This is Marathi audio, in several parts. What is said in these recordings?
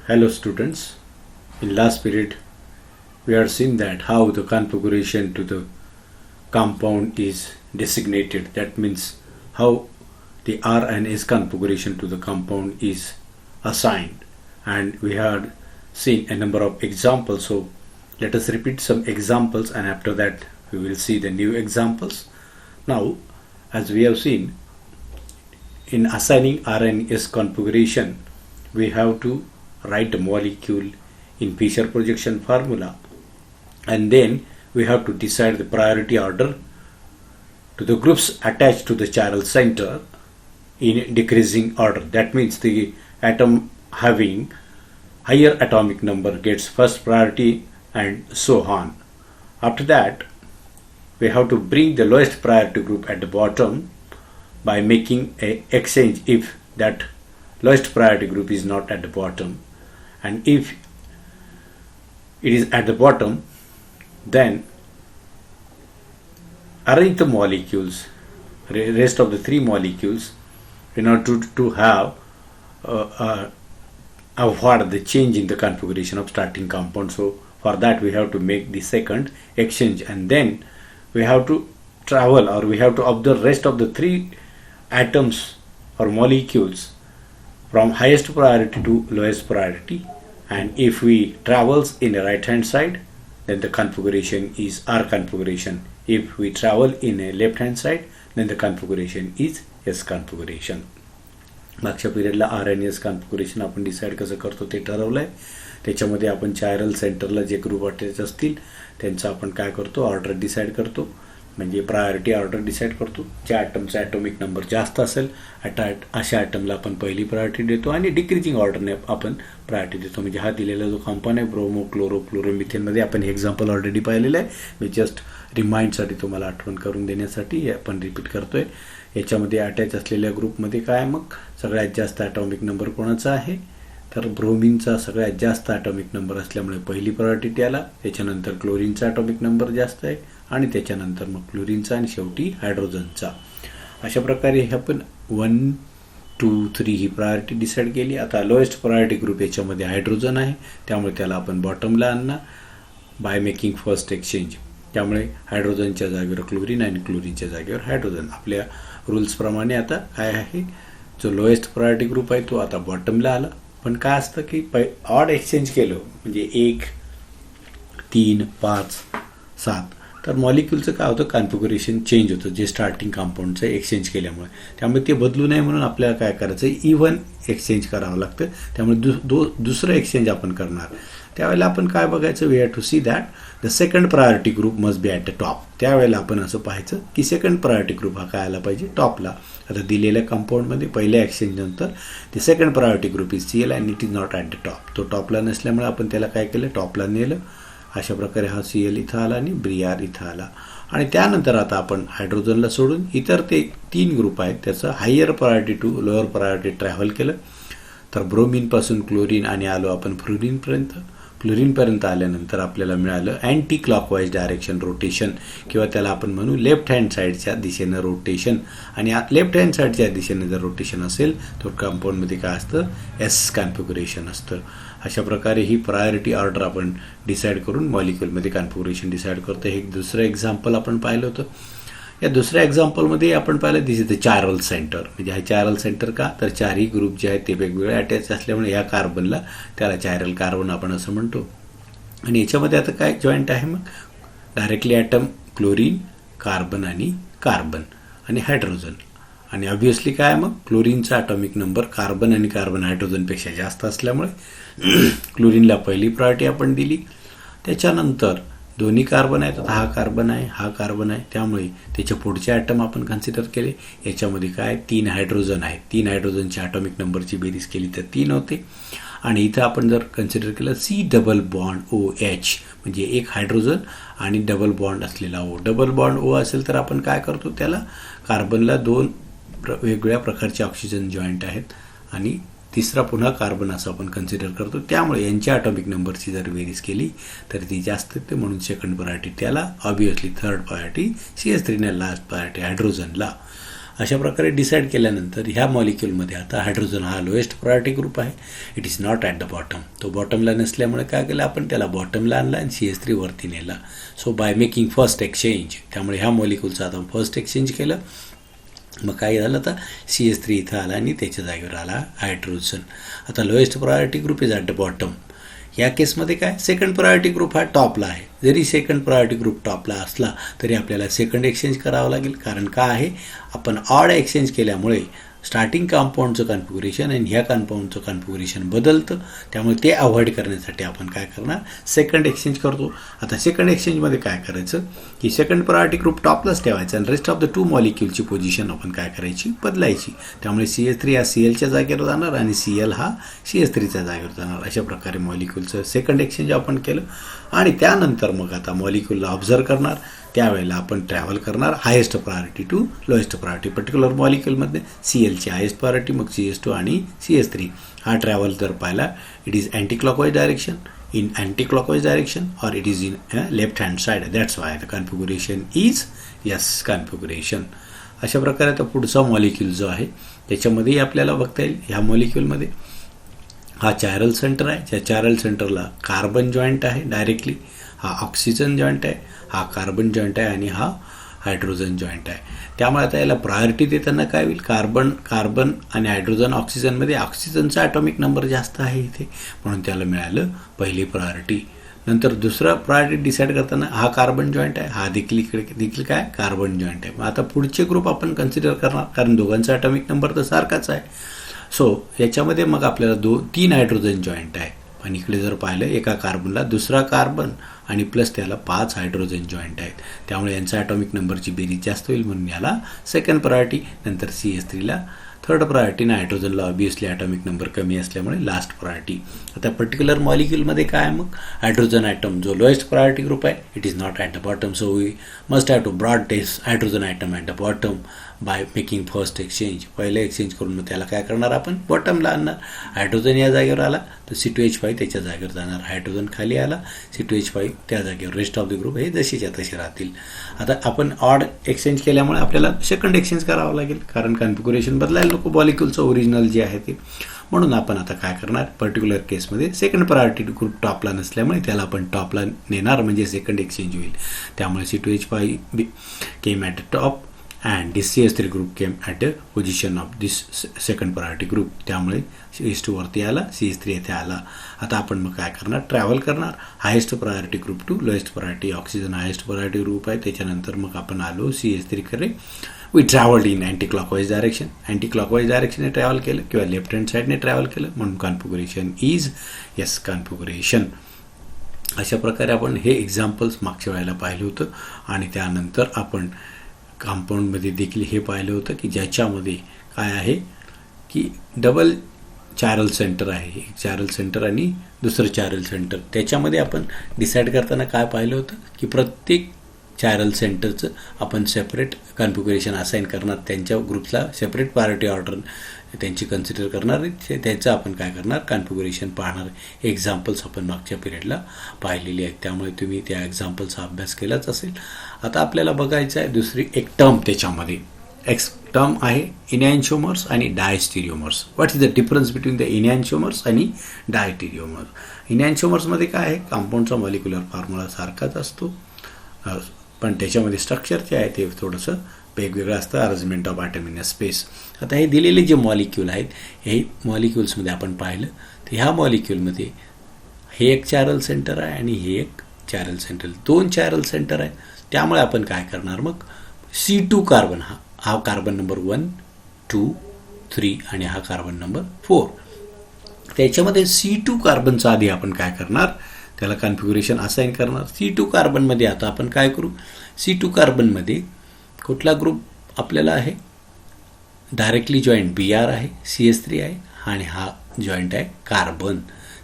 Hello students, in last period we had seen that how the configuration to the compound is designated. That means how the R and S configuration to the compound is assigned, and we had seen a number of examples. So let us repeat some examples and after that we will see the new examples. Now, as we have seen, in assigning R and S configuration we have to write a molecule in Fisher projection formula, and then we have to decide the priority order to the groups attached to the chiral center in decreasing order. That means the atom having higher atomic number gets first priority and so on. After that, we have to bring the lowest priority group at the bottom by making a exchange if that lowest priority group is not at the bottom, and if it is at the bottom, then arrange the molecules, rest of the three molecules, in order to have avoid the change in the configuration of starting compound. So for that we have to make the second exchange, and then we have to travel, or we have to observe rest of the three atoms or molecules from highest priority to lowest priority, and if we travels in the right hand side, then the configuration is R configuration. If we travel in a left hand side, then the configuration is S configuration. मागच्या पिरियडला आर एन एस कॉन्फिगरेशन आपण डिसाईड कसं करतो ते ठरवलंय. त्याच्यामध्ये आपण चायरल सेंटरला जे ग्रुप अटॅच असतील त्यांचा आपण काय करतो, ऑर्डर डिसाईड करतो, म्हणजे प्रायोरिटी ऑर्डर डिसाईड करतो. ज्या ॲटमचा ॲटॉमिक नंबर जास्त असेल अशा ॲटमला आपण पहिली प्रायोरिटी देतो, आणि डिक्रीजिंग ऑर्डरने आपण प्रायोरिटी देतो. म्हणजे हा दिलेला जो कंपाऊंड आहे ब्रोमो क्लोरो क्लोरोमिथेनमध्ये आपण हे एक्झाम्पल ऑलरेडी पाहिलेलं आहे. मी जस्ट रिमाइंडसाठी तुम्हाला आठवण करून देण्यासाठी आपण रिपीट करतोय. याच्यामध्ये अटॅच असलेल्या ग्रुपमध्ये काय मग सगळ्यात जास्त ॲटॉमिक नंबर कोणाचा आहे, तर ब्रोमिनचा सगळ्यात जास्त ॲटॉमिक नंबर असल्यामुळे पहिली प्रायोरिटी त्याला, त्याच्यानंतर क्लोरीनचा ॲटॉमिक नंबर जास्त आहे, आणि त्याच्यानंतर मग क्लोरीनचा, आणि शेवटी हायड्रोजनचा. अशा प्रकारे आपण 1, 2, 3 ही प्रायोरिटी डिसाईड केली. आता लोएस्ट प्रायोरिटी ग्रुप याच्यामध्ये हायड्रोजन आहे, त्यामुळे त्याला आपण बॉटमला आणणार बाय मेकिंग फर्स्ट एक्सचेंज. त्यामुळे हायड्रोजनच्या जागेवर क्लोरीन आणि क्लोरीनच्या जागेवर हायड्रोजन. आपल्या रूल्सप्रमाणे आता काय आहे, जो लोएस्ट प्रायोरिटी ग्रुप आहे तो आता बॉटमला आला. पण काय असतं की ऑड एक्सचेंज केलं म्हणजे 1, 3, 5, 7, तर मॉलिक्यूलचं काय होतं, कॉन्फिगरेशन चेंज होतं जे स्टार्टिंग कंपाऊंडचं एक्सचेंज केल्यामुळे. त्यामुळे ते बदलू नये म्हणून आपल्याला काय करायचं, इव्हन एक्सचेंज करावं लागतं. त्यामुळे दुसरं एक्सचेंज आपण करणार. त्यावेळेला आपण काय बघायचं, we have to see that the second priority group must be at the top. त्यावेळेला आपण असं पाहायचं की सेकंड प्रायोरिटी ग्रुप हा काय आला पाहिजे, टॉपला. आता दिलेल्या कंपाऊंडमध्ये पहिल्या एक्सचेंज नंतर the second priority group is C L and it is not at the top. तो टॉपला नसल्यामुळे आपण त्याला काय केलं, टॉपला नेलं. अशा प्रकारे हा सी एल इथं आला आणि ब्रिआर इथं आला. आणि त्यानंतर आता आपण हायड्रोजनला सोडून इतर ते 3 ग्रुप आहेत त्याचं higher priority to lower priority travel केलं. तर ब्रोमिनपासून क्लोरीन आणि आलो आपण फ्लोरीनपर्यंत. फ्लोरीनपर्यंत आल्यानंतर आपल्याला मिळालं अँटी क्लॉकवाईज डायरेक्शन रोटेशन, किंवा त्याला आपण म्हणू लेफ्ट हँड साईडच्या दिशेनं रोटेशन. आणि लेफ्ट हँड साईडच्या दिशेनं जर रोटेशन असेल तर कंपाऊंडमध्ये काय असतं, एस कॉन्फिगरेशन असतं. अशा प्रकारे ही प्रायोरिटी ऑर्डर आपण डिसाईड करून मॉलिक्यूलमध्ये कॉन्फिगरेशन डिसाईड करतो. हे दुसरं एक्झाम्पल आपण पाहिलं होतं. या दुसऱ्या एक्झाम्पलमध्ये आपण पाहिलं दिस इज द चायरल सेंटर. म्हणजे हा चायरल सेंटर का, तर चारही ग्रुप जे आहेत ते वेगवेगळे अटॅच असल्यामुळे ह्या कार्बनला त्याला चायरल कार्बन आपण असं म्हणतो. आणि याच्यामध्ये आता काय जॉईंट आहे, मग डायरेक्टली ॲटम क्लोरीन, कार्बन आणि हायड्रोजन. आणि ऑब्व्हियसली काय मग क्लोरीनचा ॲटॉमिक नंबर कार्बन आणि कार्बन हायड्रोजनपेक्षा जास्त असल्यामुळे क्लोरीनला पहिली प्रायोरिटी आपण दिली. त्याच्यानंतर दोन्ही कार्बन आहेत, आता हा कार्बन आहे, त्यामुळे त्याच्या पुढचे ॲटम आपण कन्सिडर केले. याच्यामध्ये काय 3 हायड्रोजन आहेत. 3 हायड्रोजनच्या ॲटॉमिक नंबरची बेरीज केली तर 3 होते. आणि इथं आपण जर कन्सिडर केलं C double bond O H, म्हणजे एक हायड्रोजन आणि डबल बॉन्ड असलेला ओ. डबल बॉन्ड ओ असेल तर आपण काय करतो, त्याला कार्बनला 2 वेगवेगळ्या प्रकारचे ऑक्सिजन जॉईंट आहेत, आणि तिसरा पुन्हा कार्बन असं आपण कन्सिडर करतो. त्यामुळे यांच्या ॲटॉमिक नंबरची जर बेरीज केली तर ती जास्त येते, म्हणून सेकंड प्रायोरिटी त्याला, ऑब्व्हियसली थर्ड प्रायोरिटी CS3 ने लास्ट प्रायोरिटी हायड्रोजनला. अशा प्रकारे डिसाईड केल्यानंतर ह्या मॉलिक्यूलमध्ये आता हायड्रोजन हा लोएस्ट प्रायोरिटी ग्रुप आहे. It is not at the bottom. तो बॉटमला नसल्यामुळे काय केलं आपण त्याला बॉटमला आणला आणि CH3 वरती नेला. So bye making first exchange, त्यामुळे ह्या मॉलिक्यूलचं आता फर्स्ट एक्सचेंज केलं. मग काय झालं आता CH3 इथं आला आणि त्याच्या जागेवर आला हायड्रोजन. आता lowest priority group is at the bottom. या केसमध्ये काय सेकंड प्रायोरिटी ग्रुप हा टॉपला आहे. जरी सेकंड प्रायोरिटी ग्रुप टॉपला असला तरी आपल्याला सेकंड एक्सचेंज करावं लागेल. कारण का आहे आपण ऑड एक्सचेंज केल्यामुळे स्टार्टिंग कंपाऊंडचं कॉन्फिगरेशन आणि ह्या कंपाऊंडचं कॉन्फिगरेशन बदलतं. त्यामुळे ते अवॉइड करण्यासाठी आपण काय करणार सेकंड एक्सचेंज करतो. आता सेकंड एक्सचेंजमध्ये काय करायचं की सेकंड प्रायोरिटी ग्रुप टॉपलाच ठेवायचं आणि रेस्ट ऑफ द 2 मॉलिक्यूलची पोझिशन आपण काय करायची बदलायची. त्यामुळे CH3 हा CLच्या जागेवर जाणार आणि CL हा CH3च्या जागेवर जाणार. अशा प्रकारे मॉलिक्यूलचं सेकंड एक्सचेंज आपण केलं आणि त्यानंतर मग आता मॉलिक्यूलला ऑब्झर्व करणार. त्यावेळेला आपण ट्रॅव्हल करणार highest priority to lowest priority. Particular मॉलिक्यूलमध्ये CLची हायेस्ट प्रायोरिटी, मग CH2 आणि CH3 हा ट्रॅव्हल जर पाहिला it is anti clockwise direction, in anti-clockwise direction or it is in left hand side. That's why the configuration is yes configuration. अशा प्रकारे आता पुढचा मॉलिक्यूल जो आहे त्याच्यामध्येही आपल्याला बघता येईल. ह्या मॉलिक्यूलमध्ये हा चायरल सेंटर आहे. त्या चायरल सेंटरला कार्बन जॉईंट आहे डायरेक्टली. हा ऑक्सिजन जॉईंट आहे, हा कार्बन जॉईंट आहे आणि हा हायड्रोजन जॉईंट आहे. त्यामुळे आता याला प्रायोरिटी देताना काय होईल कार्बन आणि हायड्रोजन ऑक्सिजनमध्ये ऑक्सिजनचा ॲटॉमिक नंबर जास्त आहे इथे म्हणून त्याला मिळालं पहिली प्रायोरिटी. नंतर दुसरा प्रायोरिटी डिसाईड करताना हा कार्बन जॉईंट आहे, हा देखील काय कार्बन जॉईंट आहे. मग आता पुढचे ग्रुप आपण कन्सिडर करणार कारण दोघांचा ॲटॉमिक नंबर तर सारखाच आहे. सो याच्यामध्ये मग आपल्याला 3 हायड्रोजन जॉईंट आहे आणि इकडे जर पाहिलं एका कार्बनला दुसरा कार्बन आणि प्लस त्याला 5 हायड्रोजन जॉईंट आहेत. त्यामुळे यांचा ॲटॉमिक नंबरची बेरीज जास्त होईल म्हणून याला सेकंड प्रायोरिटी. नंतर CH3ला थर्ड प्रायोरिटी आणि हायड्रोजनला ऑब्वियसली ॲटॉमिक नंबर कमी असल्यामुळे लास्ट प्रायोरिटी. आता पर्टिक्युलर मॉलिक्यूलमध्ये काय आहे मग हायड्रोजन ॲटम जो लोएस्ट प्रायोरिटी ग्रुप आहे it is not at the bottom. So we must have to broad test hydrogen atom at the bottom by making first exchange. पहिलं एक्सचेंज करून मग त्याला काय करणार आपण बॉटमला आणणार. हायड्रोजन या जागेवर आला तर C2H5 त्याच्या जागेवर जाणार. हायड्रोजन खाली आला C2H5 त्या जागेवर. रेस्ट ऑफ द ग्रुप हे जसेच्या तसे राहतील. आता आपण ऑड एक्सचेंज केल्यामुळे आपल्याला सेकंड एक्सचेंज करावं लागेल कारण कॉन्फिगरेशन बदलायला नको मॉलिक्यूलचं ओरिजिनल जे आहे ते. म्हणून आपण आता काय करणार पर्टिक्युलर केसमध्ये सेकंड प्रायोरिटी ग्रुप टॉपला नसल्यामुळे त्याला आपण टॉपला नेणार म्हणजे सेकंड एक्सचेंज होईल. त्यामुळे C2H5 came at the top and this CH3 group came at the position of this second priority group. त्यामुळे CH2 वरती आला, CH3 येथे आला. आता आपण मग काय करणार ट्रॅव्हल करणार highest priority group to lowest priority. Oxygen highest priority group आहे त्याच्यानंतर मग आपण आलो CH3 कडे. We travelled in anti clockwise direction. Anti clockwise डायरेक्शनने ट्रॅव्हल केलं किंवा लेफ्ट हँड साईडने ट्रॅव्हल केलं म्हणून कॉन्फिगरेशन इज येस कॉन्फिगरेशन. अशा प्रकारे आपण हे एक्झाम्पल्स मागच्या वेळेला पाहिलं होतं आणि त्यानंतर आपण कंपाऊंडमध्ये देखील हे पाहिलं होतं की ज्याच्यामध्ये काय आहे की डबल चायरल सेंटर आहे. एक चायरल सेंटर आणि दुसरं चायरल सेंटर. त्याच्यामध्ये आपण डिसाईड करताना काय पाहिलं होतं की प्रत्येक चायरल सेंटरचं आपण सेपरेट कॉन्फिगरेशन असाइन करणार. त्यांच्या ग्रुप्सला सेपरेट प्रायोरिटी ऑर्डर त्यांची कन्सिडर करणार. त्याचं आपण काय करणार कॉन्फिगरेशन पाहणार. एक्झाम्पल्स आपण मागच्या पिरियडला पाहिलेली आहेत त्यामुळे तुम्ही त्या एक्झाम्पल्सचा अभ्यास केलाच असेल. आता आपल्याला बघायचं आहे दुसरी एक टर्म त्याच्यामध्ये. टर्म आहे इनॅन्शिओमर्स आणि diastereomers. What is the difference between the enantiomers आणि डायस्टेरिओमर्स. इनॅन्शिओमर्समध्ये काय आहे कंपाऊंडचा मॉलिक्युलर फॉर्म्युला सारखाच असतो पण त्याच्यामध्ये स्ट्रक्चर जे आहे ते थोडंसं वेगवेगळं असतं. Arrangement of atom in a space. आता हे दिलेले जे मॉलिक्यूल आहेत हे मॉलिक्युल्समध्ये आपण पाहिलं तर ह्या मॉलिक्यूलमध्ये हे एक चायरल सेंटर आहे आणि हे एक चायरल सेंटर. 2 चायरल सेंटर आहेत. त्यामुळे आपण काय करणार मग C2 कार्बन हा कार्बन नंबर 1, 2, 3 आणि हा कार्बन नंबर 4. त्याच्यामध्ये C2 कार्बनचा आधी आपण काय करणार त्याला कॉन्फिगरेशन असाइन करणार. C2 कार्बनमध्ये आता आपण काय करू C2 कार्बनमध्ये कुठला ग्रुप आपल्याला आहे डायरेक्टली जॉईंट Br आहे, CH3 आहे आणि हा जॉईंट आहे कार्बन.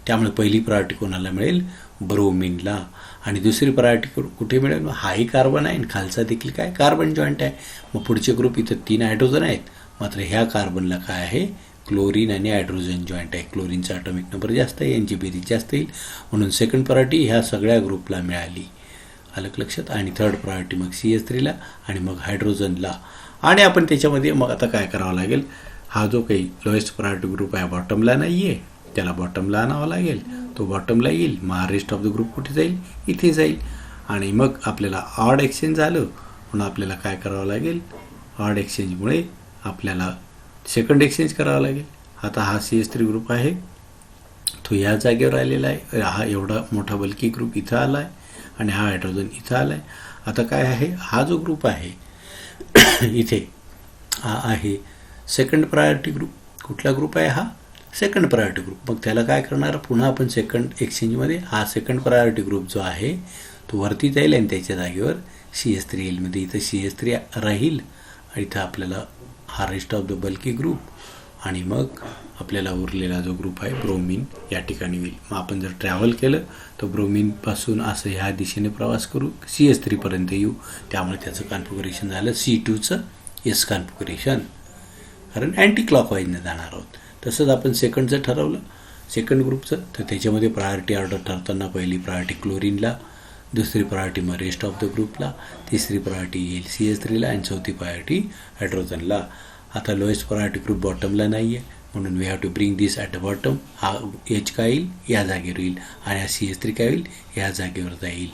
त्यामुळे पहिली प्रायोरिटी कोणाला मिळेल ब्रोमिनला आणि दुसरी प्रायोरिटी कुठे मिळेल हाही कार्बन आहे आणि खालचा देखील काय कार्बन जॉईंट आहे. मग पुढचे ग्रुप इथं 3 हायड्रोजन आहेत मात्र ह्या कार्बनला काय आहे क्लोरीन आणि हायड्रोजन जॉईंट आहे. क्लोरीनचा ॲटॉमिक नंबर जास्त आहे यांची बेरीज जास्त येईल म्हणून सेकंड प्रायोरिटी ह्या सगळ्या ग्रुपला मिळाली. आलं लक्षात. आणि थर्ड प्रायोरिटी मग CH3ला आणि मग हायड्रोजनला आणि आपण त्याच्यामध्ये मग आता काय करावं लागेल, हा जो काही लोएस्ट प्रायोरिटी ग्रुप आहे बॉटमला नाही आहे, त्याला बॉटमला आणावं लागेल, तो बॉटमला येईल, मग रेस्ट ऑफ द ग्रुप कुठे जाईल, इथे जाईल. आणि मग आपल्याला ऑड एक्सचेंज झालं म्हणून आपल्याला काय करावं लागेल, ऑड एक्सचेंजमुळे आपल्याला सेकंड एक्सचेंज करावं लागेल. आता हा CS3 ग्रुप आहे तो या जागेवर आलेला आहे, हा एवढा मोठा बल्की ग्रुप इथं आला आहे आणि हा हायड्रोजन इथं आला आहे. आता काय आहे, हा जो ग्रुप आहे इथे हा आहे सेकंड प्रायोरिटी ग्रुप. कुठला ग्रुप आहे, हा सेकंड प्रायोरिटी ग्रुप. मग त्याला काय करणार, पुन्हा आपण सेकंड एक्सचेंजमध्ये हा सेकंड प्रायोरिटी ग्रुप जो आहे तो वरती जाईल आणि त्याच्या जागेवर CS3 येईल. मध्ये इथं CS3 राहील आणि इथं आपल्याला हा rest of the bulky group आणि मग आपल्याला उरलेला जो ग्रुप आहे ब्रोमीन या ठिकाणी होईल. मग आपण जर ट्रॅव्हल केलं तर ब्रोमीनपासून असं ह्या दिशेने प्रवास करू, CS3 पर्यंत येऊ. त्यामुळे त्याचं कॉन्फिगरेशन झालं C2चं S कॉन्फिगरेशन, कारण अँटी क्लॉकवाईजने जाणार आहोत. तसंच आपण सेकंडचं ठरवलं, सेकंड ग्रुपचं, तर त्याच्यामध्ये प्रायोरिटी ऑर्डर ठरताना पहिली प्रायोरिटी क्लोरीनला, दुसरी प्रायोरिटी मग रेस्ट ऑफ द ग्रुपला, तिसरी प्रायोरिटी येईल CS3ला आणि चौथी प्रायोरिटी हायड्रोजनला. आता लोएस्ट प्रायोरिटी ग्रुप बॉटमला नाही आहे म्हणून we have to bring this at the bottom. हा H काय येईल, या जागेवर येईल आणि हा CS3 काय होईल, या जागेवर जाईल.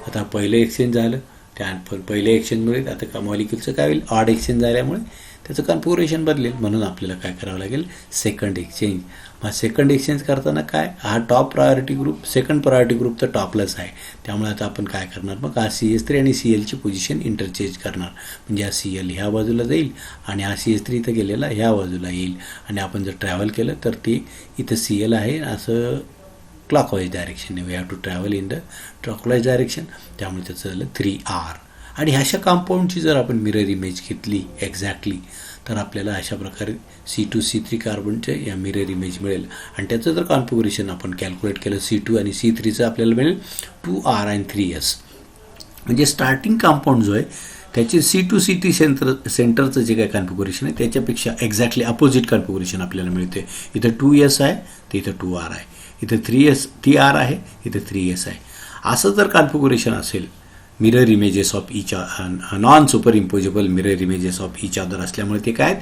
आता पहिलं एक्सचेंज झालं, त्या पहिल्या एक्सचेंजमुळे आता का मॉलिक्युलचं काय होईल, ऑड एक्सचेंज झाल्यामुळे त्याचं कॉन्फिगरेशन बदलेल. म्हणून आपल्याला काय करावं लागेल, सेकंड एक्सचेंज. मग सेकंड एक्सचेंज करताना काय, हा top priority group, second priority group तर टॉपलाच आहे, त्यामुळे आता आपण काय करणार, मग हा CS3 आणि CLची पोझिशन इंटरचेंज करणार. म्हणजे हा CL ह्या बाजूला जाईल आणि हा CS3 इथं गेलेला ह्या बाजूला येईल. आणि आपण जर ट्रॅव्हल केलं तर ते इथं CL आहे असं क्लॉकवाईज डायरेक्शनने, we have to travel in the clockwise direction. त्यामुळे त्याचं झालं 3R. आणि अशा कंपाऊंडची जर आपण मिरर इमेज घेतली एक्झॅक्टली तर आपल्याला अशा प्रकारे C2C3 कार्बनचे या मिरर इमेज मिळेल. आणि त्याचं जर कॉन्फिगरेशन आपण कॅल्क्युलेट केलं C2 आणि C3चं आपल्याला मिळेल 2R आणि 3S. म्हणजे स्टार्टिंग कंपाऊंड जो आहे त्याचे C2C3 सेंटरचं जे काही कॉन्फिगरेशन आहे त्याच्यापेक्षा एक्झॅक्टली अपोजिट कॉन्फिगरेशन आपल्याला मिळते. इथं 2S आहे तर इथं 2R आहे, इथं 3R आहे, इथं 3S आहे. असं जर कॉन्फिगरेशन असेल, mirror images of each, non superimposable mirror images of each other असल्यामुळे ते काय,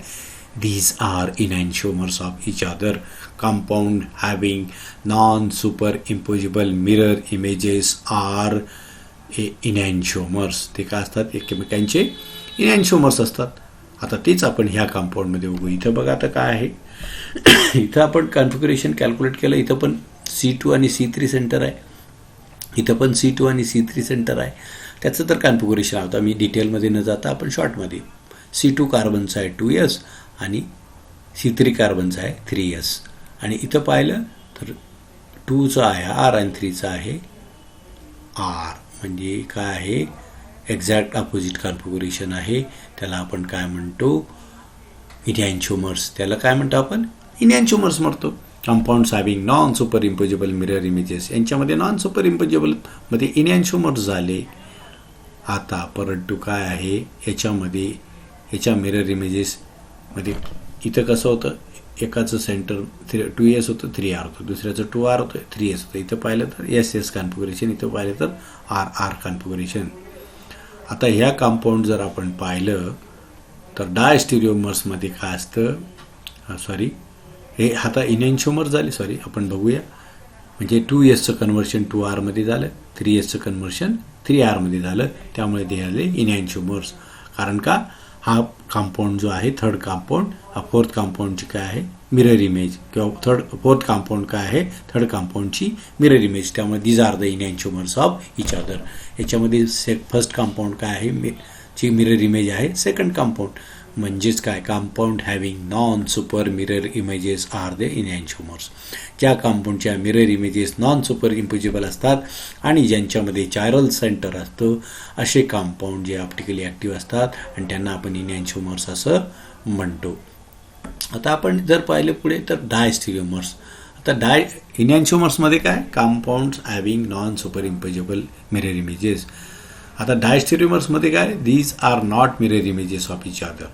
these are enantiomers of each other. Compound having non-superimposable mirror images are enantiomers. ते काय असतात, एकमेकांचे enantiomers असतात. आता तेच आपण ह्या कंपाऊंडमध्ये बघू. इथं बघा आता काय आहे, इथं आपण कॉन्फिगरेशन कॅल्क्युलेट केलं, इथं पण C2 आणि C3 सेंटर आहे, इथं पण C2 आणि C3 सेंटर आहे. त्याचं तर कॉन्फिगरेशन आता मी डिटेलमध्ये न जाता आपण शॉर्टमध्ये, C2 कार्बनचा आहे 2S आणि C3 कार्बनचा आहे 3S. आणि इथं पाहिलं तर 2चं आहे R आणि 3चं आहे R. म्हणजे काय आहे, एक्झॅक्ट अपोजिट कॉन्फिगरेशन आहे. त्याला आपण काय म्हणतो, इनॅन्शिओमर्स. त्याला काय म्हणतो आपण, इनॅन्शिओमर्स म्हणतो. Compounds having non superimposable mirror images, यांच्यामध्ये नॉन सुपर इम्पोजेबलमध्ये इनॅन्शिओमर्स झाले. आता परंतु काय आहे, याच्यामध्ये ह्याच्या मिरर इमेजेसमध्ये इथं कसं होतं, एकाचं सेंटर 2S होतं 3R होतं, दुसऱ्याचं 2R होतं 3S होतं. इथं पाहिलं तर SS कॉन्फिगरेशन, इथं पाहिलं तर RR कॉन्फिगरेशन. आता ह्या कंपाऊंड जर आपण पाहिलं तर डायस्टिरिओमर्समध्ये काय असतं, सॉरी हे आता इनॅन्शिओमर झाले, सॉरी आपण बघूया. म्हणजे 2Sचं कन्व्हर्शन 2Rमध्ये झालं, 3Sचं कन्व्हर्शन 3Rमध्ये झालं, त्यामुळे ते झाले इनॅन्शिओमर्स. कारण का, हा कंपाऊंड जो आहे थर्ड कंपाऊंड, हा फोर्थ कंपाऊंडची काय आहे मिरर इमेज, किंवा फोर्थ कंपाऊंड काय आहे थर्ड कंपाऊंडची मिरर इमेज. त्यामुळे these are the enantiomers of each other. याच्यामध्ये फर्स्ट कंपाऊंड काय आहे, ची मिरर इमेज आहे सेकंड कंपाऊंड. म्हणजेच काय, compound having non super mirror images are the enantiomers. ज्या कंपाऊंडच्या mirror images non superimposable असतात आणि ज्यांच्यामध्ये चायरल सेंटर असतं, असे कंपाऊंड जे ऑप्टिकली ॲक्टिव्ह असतात आणि त्यांना आपण इनॅन्शिओमर्स असं म्हणतो. आता आपण जर पाहिलं पुढे तर डायस्टिरिओमर्स. आता इनॅन्शिओमर्समध्ये काय, compounds having non superimposable mirror images. आता डायस्टिरिओमर्समध्ये काय, these are not mirror images of each other.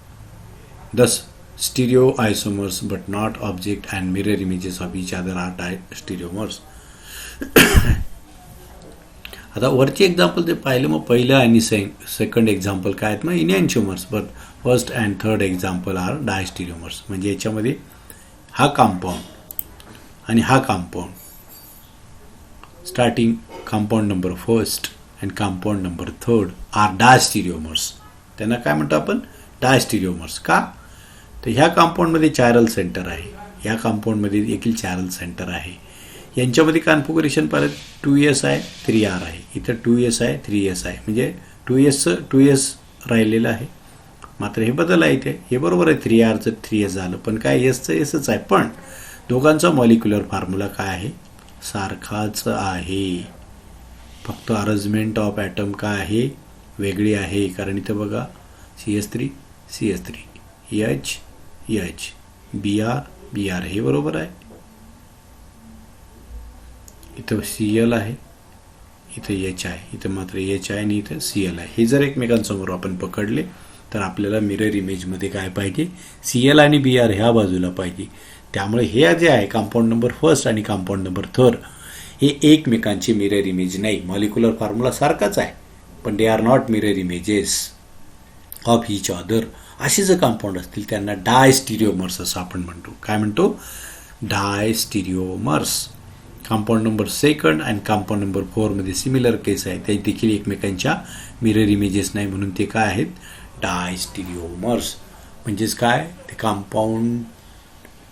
Thus, stereoisomers but not object and mirror images of each other are diastereomers. आता वरचे एक्झाम्पल जे पाहिलं, मग पहिलं आणि सेकंड एक्झाम्पल काय आहेत, मग enantiomers. But first and third example are diastereomers. म्हणजे याच्यामध्ये हा कंपाऊंड आणि हा कंपाऊंड, starting compound number first and compound number third are diastereomers. त्यांना काय म्हणतो आपण, डायस्टिरिओमर्स. का तर ह्या कंपाऊंडमध्ये चायरल सेंटर आहे, या कंपाऊंडमध्ये देखील चायरल सेंटर आहे. यांच्यामध्ये कॉन्फिगरेशन परत 2s आहे 3r आहे. इथं 2s आहे 3s आहे, म्हणजे 2s राहिलेलं आहे. मात्र हे बदल आहे इथे. हे बरोबर आहे, 3rचं 3s झालं, पण काय sचं sच आहे. पण दोघांचा मॉलिक्युलर फॉर्म्युला काय आहे, सारखाच आहे. फक्त अरेंजमेंट ऑफ ॲटम काय आहे, वेगळी आहे. कारण इथं बघा CH3 CH3 H H Br Br हे बरोबर आहे. इथं Cl आहे, इथं H आहे, इथं मात्र H आहे आणि इथं Cl आहे. हे जर एकमेकांसमोर आपण पकडले तर आपल्याला मिरर इमेजमध्ये काय पाहिजे, Cl आणि Br ह्या बाजूला पाहिजे. त्यामुळे हे जे आहे कंपाऊंड नंबर फर्स्ट आणि कंपाऊंड नंबर थर्ड हे एकमेकांचे मिरर इमेज नाही. मॉलिक्युलर फॉर्म्युला सारखाच आहे, पण दे are not mirror images of each other. असे जर कंपाऊंड असतील त्यांना डायस्टिरिओमर्स असं आपण म्हणतो. काय म्हणतो, डायस्टिरिओमर्स. कंपाऊंड नंबर सेकंड आणि कंपाऊंड नंबर 4 मध्ये सिमिलर केस आहे, ते देखील एकमेकांच्या मिरर इमेजेस नाही, म्हणून ते काय आहेत, डायस्टिरिओमर्स. म्हणजेच काय, ते compound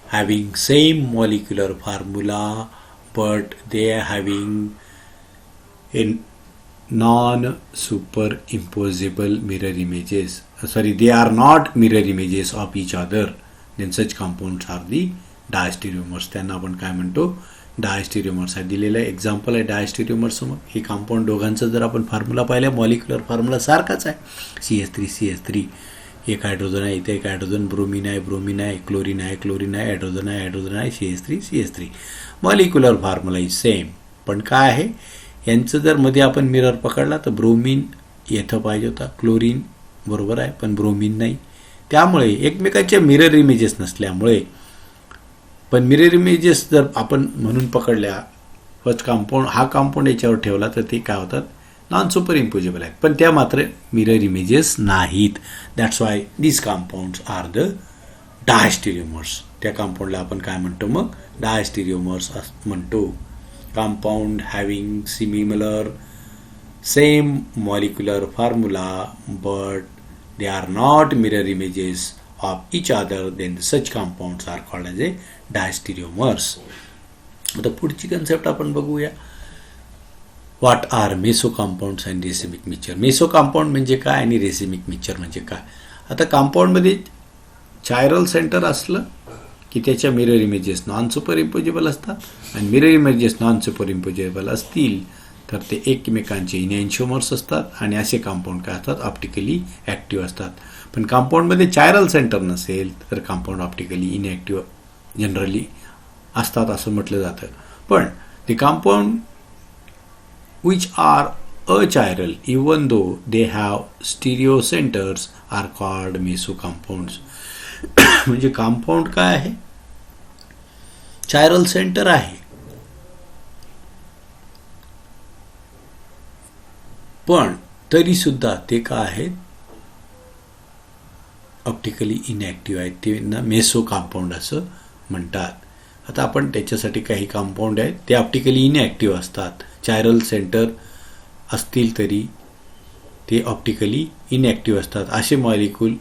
having same molecular formula but they are having a non-superimposable mirror images. They are not mirror images of each other. Then such compounds are the diastereomers. त्यांना आपण काय म्हणतो, डायस्टिरिओमर्स आहे. दिलेलं एक्झाम्पल आहे डायस्टिरिओमर्स. मग हे कंपाऊंड दोघांचा जर आपण फॉर्म्युला पाहिला, मॉलिक्युलर फॉर्म्युला सारखाच आहे. CH3 CH3, एक हायड्रोजन आहे, इथे एक हायड्रोजन, ब्रोमीन आहे ब्रोमीन आहे, क्लोरीन आहे क्लोरीन आहे, हायड्रोजन आहे हायड्रोजन आहे, CH3 CH3. Molecular formula is same. पण काय आहे, यांचं जर मध्ये आपण मिरर पकडला तर ब्रोमीन येथं पाहिजे होता, क्लोरीन बरोबर आहे पण ब्रोमीन नाही. त्यामुळे एकमेकांच्या मिरर इमेजेस नसल्यामुळे, पण मिरर इमेजेस जर आपण म्हणून पकडल्या, फर्स्ट कंपाऊंड हा कंपाऊंड याच्यावर ठेवला तर ते काय होतात, नॉन सुपर इम्पोजेबल आहेत, पण त्या मात्र मिरर इमेजेस नाहीत. That's why this compounds are the diastereomers. त्या कंपाऊंडला आपण काय म्हणतो, मग डायस्टिरिओमर्स म्हणतो. Compound having similar same molecular formula but they are not mirror images of each other, then such compounds are called as a diastereomers. आता पुढची कन्सेप्ट आपण बघूया. What are meso compounds and racemic mixture. Meso compound म्हणजे काय आणि रेसिमिक मिक्सचर म्हणजे काय. आता कंपाऊंडमध्ये चायरल सेंटर असलं की त्याच्या mirror images non superimposable असतात आणि mirror images non super imposable असतील तर ते एकमेकांचे इनॅन्शिओमर्स असतात आणि असे कंपाऊंड काय असतात, ऑप्टिकली ॲक्टिव्ह असतात. पण कंपाऊंडमध्ये चायरल सेंटर नसेल तर कंपाऊंड ऑप्टिकली इनॲक्टिव्ह जनरली असतात असं म्हटलं जातं. पण ते compound which are achiral even though they have stereo centers are called meso compounds. म्हणजे कंपाऊंड काय आहे, चायरल सेंटर आहे पण तरी सुद्धा ते काय आहेत, ऑप्टिकली इनॅक्टिव्ह आहेत. त्यांना मेसो कंपाऊंड असं म्हणतात. आता आपण त्याच्यासाठी काही कंपाऊंड आहेत ते ऑप्टिकली इनॅक्टिव्ह असतात, चायरल सेंटर असतील तरी ते ऑप्टिकली इनॅक्टिव्ह असतात. असे मॉलिक्यूल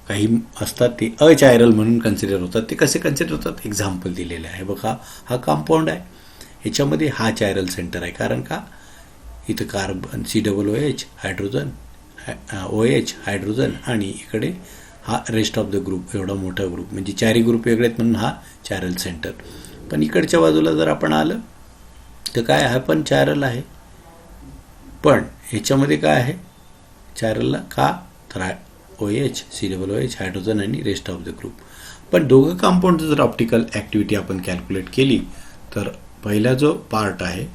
काही असतात ते अचायरल म्हणून कन्सिडर होतात. ते कसे कन्सिडर होतात, एक्झाम्पल दिलेलं आहे बघा. हा कंपाऊंड आहे, याच्यामध्ये हा चायरल सेंटर आहे. कारण का, इथं carbon COOH hydrogen OH hydrogen आणि इकडे हा रेस्ट ऑफ द ग्रुप, एवढा मोठा ग्रुप म्हणजे चारही ग्रुप वेगळे आहेत म्हणून हा चायरल सेंटर. पण इकडच्या बाजूला जर आपण आलं तर काय, हा पण चायरल आहे पण ह्याच्यामध्ये काय आहे, चायरलला का तर OH COOH हायड्रोजन आणि रेस्ट ऑफ द ग्रुप. पण दोघं कंपाऊंड जर ऑप्टिकल ॲक्टिव्हिटी आपण कॅल्क्युलेट केली तर पहिला जो पार्ट आहे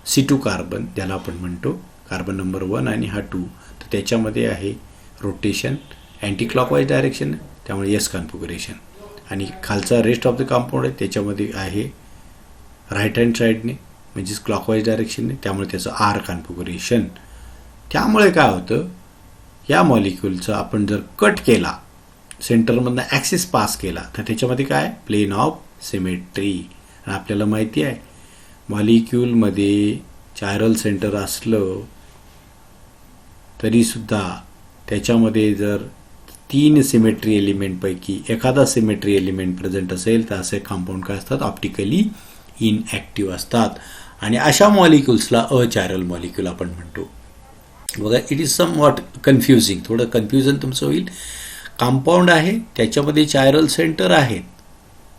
C2 कार्बन, ज्याला आपण म्हणतो कार्बन नंबर 1 आणि हा 2, तर त्याच्यामध्ये आहे रोटेशन अँटी क्लॉकवाईज डायरेक्शन, त्यामुळे S कॉन्फिगरेशन. आणि खालचा रेस्ट ऑफ द कंपाऊंड आहे त्याच्यामध्ये आहे राईट हँड साईडने म्हणजेच क्लॉकवाईज डायरेक्शनने, त्यामुळे त्याचं आर कॉन्फिगरेशन. त्यामुळे काय होतं, या मॉलिक्यूलचं आपण जर कट केला, सेंटरमधनं ॲक्सिस पास केला, तर त्याच्यामध्ये काय प्लेन ऑफ सिमेट्री. आणि आपल्याला माहिती आहे मॉलिक्यूलमध्ये चायरल सेंटर असलं तरीसुद्धा त्याच्यामध्ये जर 3 सिमेट्री एलिमेंटपैकी एखादा सिमेट्री एलिमेंट प्रेझेंट असेल तर असे कंपाऊंड काय असतात, ऑप्टिकली इनॲक्टिव्ह असतात. आणि अशा मॉलिक्युल्सला अचायरल मॉलिक्यूल आपण म्हणतो. बघा, it is somewhat confusing, थोडं कन्फ्युजन तुमचं होईल. कंपाऊंड आहे, त्याच्यामध्ये चायरल सेंटर आहेत,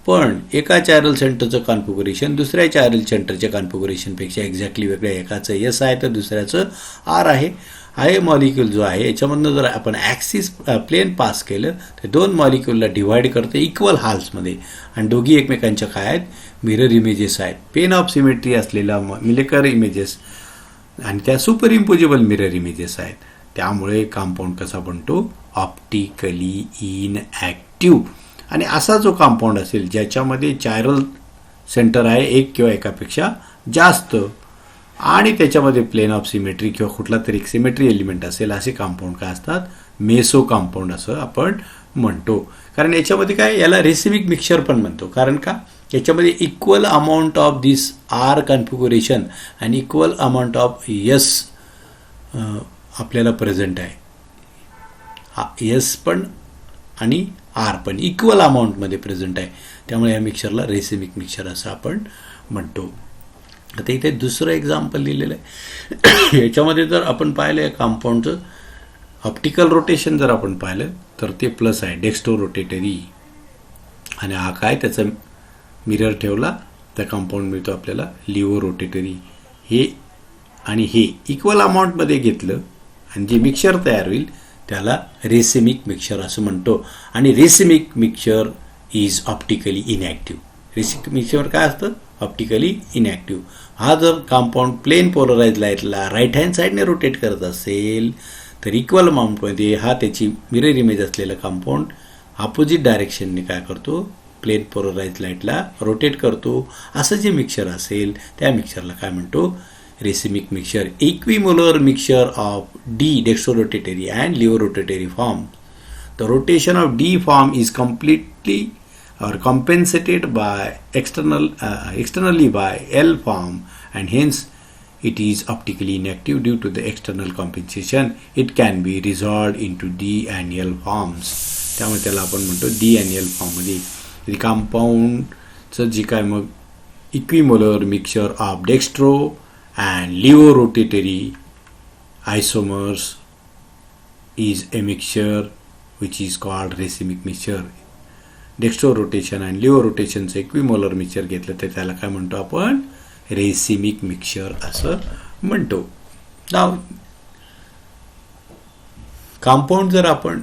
पण एका चायरल सेंटरचं कॉन्फिगरेशन दुसऱ्या चायरल सेंटरच्या कॉन्फिगरेशनपेक्षा एक्झॅक्टली वेगळं आहे. एकाचं एस आहे तर दुसऱ्याचं आर आहे. हे मॉलिक्यूल जो आहे याच्यामधनं जर आपण ॲक्सिस प्लेन पास केलं तर 2 मॉलिक्यूलला डिव्हाइड करते इक्वल हाल्समध्ये, आणि दोघी एकमेकांच्या काय आहेत, मिरर इमेजेस आहेत. पेन ऑफ सिमेट्री असलेला मिलेकर इमेजेस आणि त्या सुपर इम्पोजेबल मिरर इमेजेस आहेत. त्यामुळे कंपाऊंड कसा बनतो, ऑप्टिकली इनॲक्टिव्ह. आणि असा जो कंपाऊंड असेल ज्याच्यामध्ये चायरल सेंटर आहे एक किंवा एकापेक्षा जास्त, आणि त्याच्यामध्ये प्लेन ऑफ सिमेट्री किंवा कुठला तरी एक सिमेट्री एलिमेंट असेल, असे कंपाऊंड काय असतात, मेसो कंपाऊंड असं आपण म्हणतो. कारण याच्यामध्ये काय, याला रेसिमिक मिक्सचर पण म्हणतो. कारण का, याच्यामध्ये equal amount of this R configuration आणि इक्वल अमाऊंट ऑफ यस आपल्याला प्रेझेंट आहे. यस पण आणि आर पण इक्वल अमाऊंटमध्ये प्रेझेंट आहे. त्यामुळे या मिक्सचरला रेसिमिक मिक्सचर असं आपण म्हणतो. आता इथे दुसरं एक्झाम्पल दिलेलं आहे. याच्यामध्ये जर आपण पाहिलं कंपाऊंडचं ऑप्टिकल रोटेशन जर आपण पाहिलं तर ते प्लस आहे, डेक्स्ट्रो रोटेटरी. आणि हा काय, त्याचा मिरर ठेवला तर कंपाऊंड मिळतो आपल्याला लिओ रोटेटरी. हे आणि हे इक्वल अमाऊंटमध्ये घेतलं आणि जे मिक्सचर तयार होईल त्याला रेसिमिक मिक्सचर असं म्हणतो. आणि racemic mixture is optically inactive. Racemic mixture काय असतं, ऑप्टिकली इनॲक्टिव्ह. हा जर कंपाऊंड प्लेन पोलराइज लाईटला राईट हँड साईडने रोटेट करत असेल तर इक्वल अमाऊंटमध्ये हा त्याची मिरर इमेज असलेला कंपाऊंड अपोजिट डायरेक्शनने काय करतो, प्लेन पोलराइज लाईटला रोटेट करतो. असं जे मिक्सचर असेल त्या मिक्सचरला काय म्हणतो, racemic mixture. Equimolar mixture of D dextrorotatory and laevorotatory form. The rotation of D form is completely or compensated by externally by L form, and hence it is optically inactive due to the external compensation. It can be resolved into D and L forms. त्यामुळे त्याला आपण म्हणतो D and L फॉर्ममध्ये. कंपाऊंडचं जे काय मग equimolar mixture of dextro and laevo rotatory isomers is a mixture which is called racemic mixture. Dextro rotation आणि लिओ रोटेशनचं इक्विमोलर मिक्सचर घेतलं तर त्याला काय म्हणतो आपण, रेसिमिक मिक्सचर असं म्हणतो. नाव कंपाऊंड जर आपण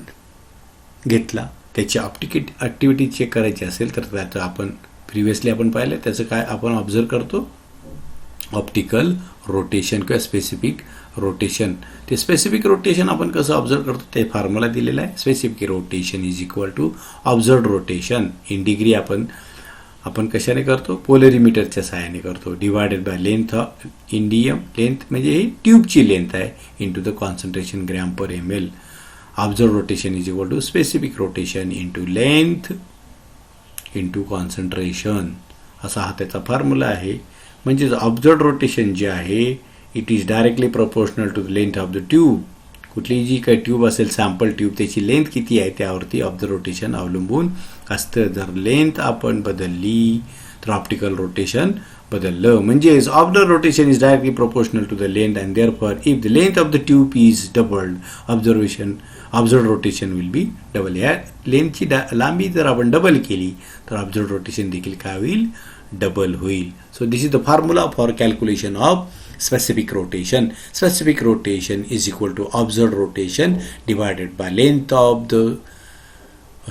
घेतला त्याची ऑप्टिक ॲक्टिव्हिटी चेक करायची असेल तर त्याचं आपण प्रिव्हियसली आपण पाहिलं, त्याचं काय आपण ऑब्झर्व करतो, ऑप्टिकल रोटेशन किंवा स्पेसिफिक रोटेशन. ते स्पेसिफिक रोटेशन आपण कसं ऑब्झर्व करतो ते फॉर्म्युला दिलेला आहे. Specific rotation is equal to observed rotation in degree. आपण कशाने करतो, पोलरीमीटरच्या सहाय्याने करतो, divided by length in DM. Length म्हणजे ही ट्यूबची लेंथ आहे, into the concentration gram per ml. Observe rotation is equal to specific rotation into length into concentration. असा हा त्याचा फॉर्म्युला आहे. म्हणजे ऑब्झर्व रोटेशन जे आहे it is directly proportional to the length of the tube. कुठलीही जी काही ट्यूब असेल, सॅम्पल ट्यूब, त्याची लेंथ किती आहे त्यावरती ऑब्झर्व रोटेशन अवलंबून असतं. जर लेंथ आपण बदलली तर ऑप्टिकल रोटेशन बदललं. म्हणजे observe rotation is directly proportional to the length and therefore if the length of the tube is doubled observe rotation will be double. या लेंथची लांबी जर आपण डबल केली तर ऑब्झर्व रोटेशन देखील काय होईल, डबल होईल. So this is the formula for calculation of specific rotation. Specific rotation is equal to observed rotation divided by length of the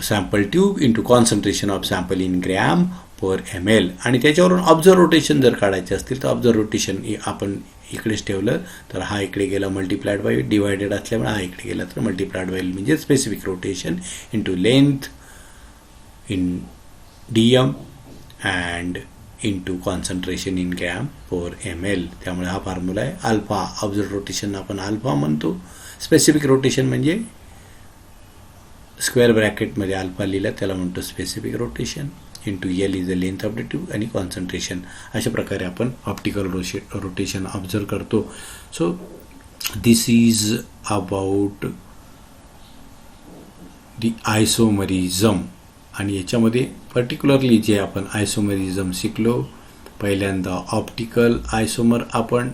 sample tube into concentration of sample in gram per ml. आणि त्याच्यावरून ऑब्झर्व रोटेशन जर काढायचे असतील तर ऑब्झर्व रोटेशन आपण इकडेच ठेवलं तर हा इकडे गेला मल्टिप्लाइड बाय, डिवायडेड असल्यामुळे हा इकडे गेला तर मल्टिप्लाइड बाय, म्हणजे specific rotation into length in dm and into concentration in gram per ml. त्यामुळे हा फॉर्म्युला आहे अल्फा. ऑब्झर्व्ड रोटेशन आपण अल्फा म्हणतो. स्पेसिफिक रोटेशन म्हणजे स्क्वेअर ब्रॅकेटमध्ये अल्फा लिहिला त्याला म्हणतो specific rotation. Into L is the length of the tube आणि कॉन्सन्ट्रेशन. अशा प्रकारे आपण ऑप्टिकल रोटेशन ऑब्झर्व करतो. So this is about the isomerism. आणि याच्यामध्ये पर्टिक्युलरली जे आपण आयसोमरिझम शिकलो, पहिल्यांदा ऑप्टिकल आयसोमर आपण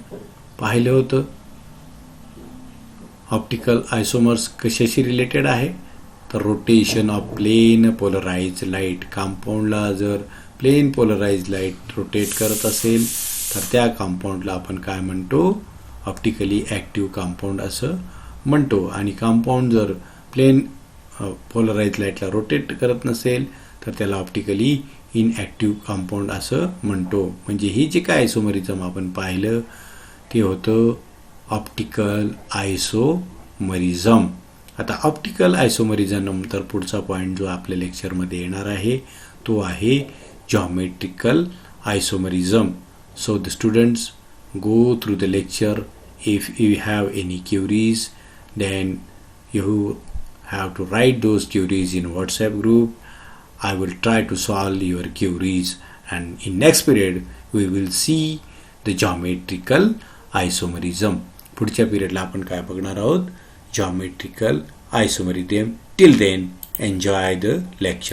पाहिलं होतं. ऑप्टिकल आयसोमर्स कशाशी रिलेटेड आहे तर rotation of plane polarise light. कंपाऊंडला जर प्लेन पोलराइज लाईट रोटेट करत असेल तर त्या कंपाऊंडला आपण काय म्हणतो, ऑप्टिकली ॲक्टिव्ह कंपाऊंड असं म्हणतो. आणि कंपाऊंड जर प्लेन पोलराइज लाईटला रोटेट करत नसेल तर त्याला ऑप्टिकली इनॲक्टिव्ह कंपाऊंड असं म्हणतो. म्हणजे ही जे काय आयसोमरिझम आपण पाहिलं ते होतं ऑप्टिकल आयसोमरिझम. आता ऑप्टिकल आयसोमरिझम नंतर पुढचा पॉईंट जो आपल्या लेक्चरमध्ये येणार आहे तो आहे geometrical isomerism. So the students go through the lecture. If you have any queries, then you have to write those queries in WhatsApp group. I will try to solve your queries, and in next period we will see the geometrical isomerism. पुढच्या पिरियडला आपण काय बघणार आहोत, geometrical isomerism. Till then, enjoy the lecture.